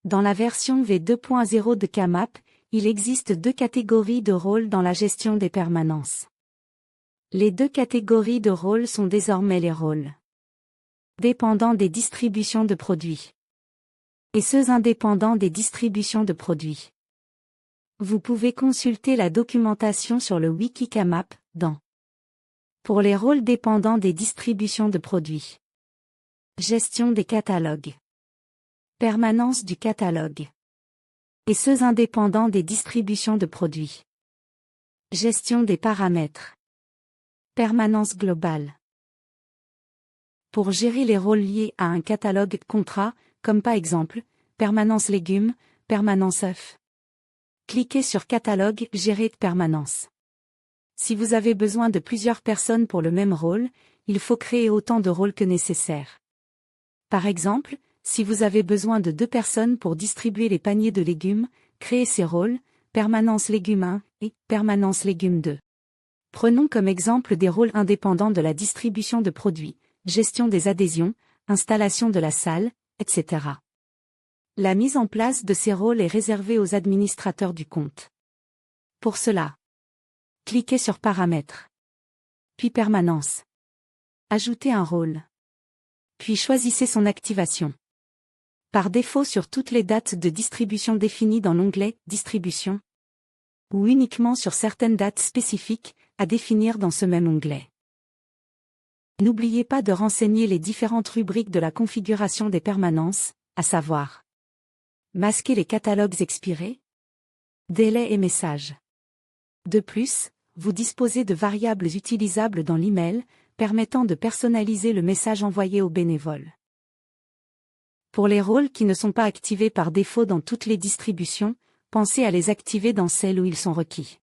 Dans la version V2.0 de KMAP, il existe deux catégories de rôles dans la gestion des permanences. Les deux catégories de rôles sont désormais les rôles dépendants des distributions de produits et ceux indépendants des distributions de produits. Vous pouvez consulter la documentation sur le wiki KMAP, pour les rôles dépendants des distributions de produits. Gestion des catalogues. Permanence du catalogue. Et ceux indépendants des distributions de produits. Gestion des paramètres. Permanence globale. Pour gérer les rôles liés à un catalogue contrat, comme par exemple, permanence légumes, permanence œufs. Cliquez sur catalogue gérer de permanence. Si vous avez besoin de plusieurs personnes pour le même rôle, il faut créer autant de rôles que nécessaire. Par exemple, si vous avez besoin de 2 personnes pour distribuer les paniers de légumes, créez ces rôles, permanence légumes 1 et permanence légumes 2. Prenons comme exemple des rôles indépendants de la distribution de produits, gestion des adhésions, installation de la salle, etc. La mise en place de ces rôles est réservée aux administrateurs du compte. Pour cela, cliquez sur Paramètres. Puis Permanence. Ajoutez un rôle. Puis choisissez son activation. Par défaut sur toutes les dates de distribution définies dans l'onglet « Distribution » ou uniquement sur certaines dates spécifiques, à définir dans ce même onglet. N'oubliez pas de renseigner les différentes rubriques de la configuration des permanences, à savoir masquer les catalogues expirés, délais et messages. De plus, vous disposez de variables utilisables dans l'email, permettant de personnaliser le message envoyé aux bénévoles. Pour les rôles qui ne sont pas activés par défaut dans toutes les distributions, pensez à les activer dans celles où ils sont requis.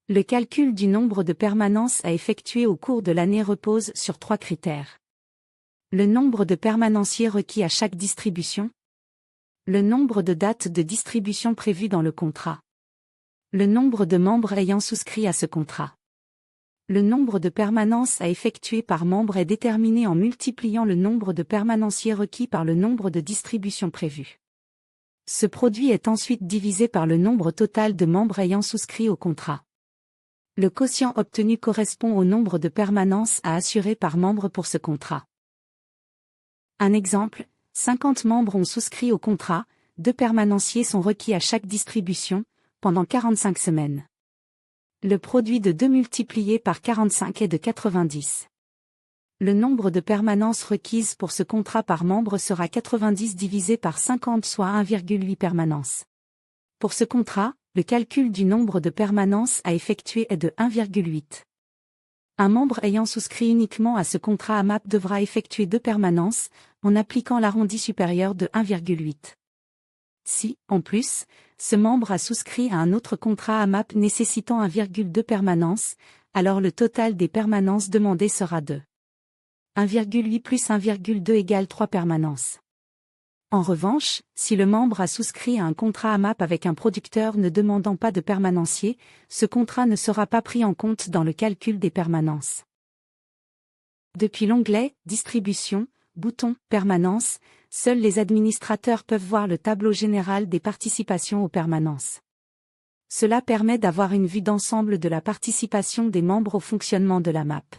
Le calcul du nombre de permanences à effectuer au cours de l'année repose sur 3 critères. Le nombre de permanenciers requis à chaque distribution. Le nombre de dates de distribution prévues dans le contrat. Le nombre de membres ayant souscrit à ce contrat. Le nombre de permanences à effectuer par membre est déterminé en multipliant le nombre de permanenciers requis par le nombre de distributions prévues. Ce produit est ensuite divisé par le nombre total de membres ayant souscrit au contrat. Le quotient obtenu correspond au nombre de permanences à assurer par membre pour ce contrat. Un exemple, 50 membres ont souscrit au contrat, 2 permanenciers sont requis à chaque distribution, pendant 45 semaines. Le produit de 2 multiplié par 45 est de 90. Le nombre de permanences requises pour ce contrat par membre sera 90 divisé par 50 soit 1,8 permanences. Pour ce contrat, le calcul du nombre de permanences à effectuer est de 1,8. Un membre ayant souscrit uniquement à ce contrat AMAP devra effectuer 2 permanences, en appliquant l'arrondi supérieur de 1,8. Si, en plus, ce membre a souscrit à un autre contrat AMAP nécessitant 1,2 permanences, alors le total des permanences demandées sera de 1,8 plus 1,2 égale 3 permanences. En revanche, si le membre a souscrit à un contrat AMAP avec un producteur ne demandant pas de permanencier, ce contrat ne sera pas pris en compte dans le calcul des permanences. Depuis l'onglet « Distribution », bouton « Permanence », seuls les administrateurs peuvent voir le tableau général des participations aux permanences. Cela permet d'avoir une vue d'ensemble de la participation des membres au fonctionnement de l'AMAP.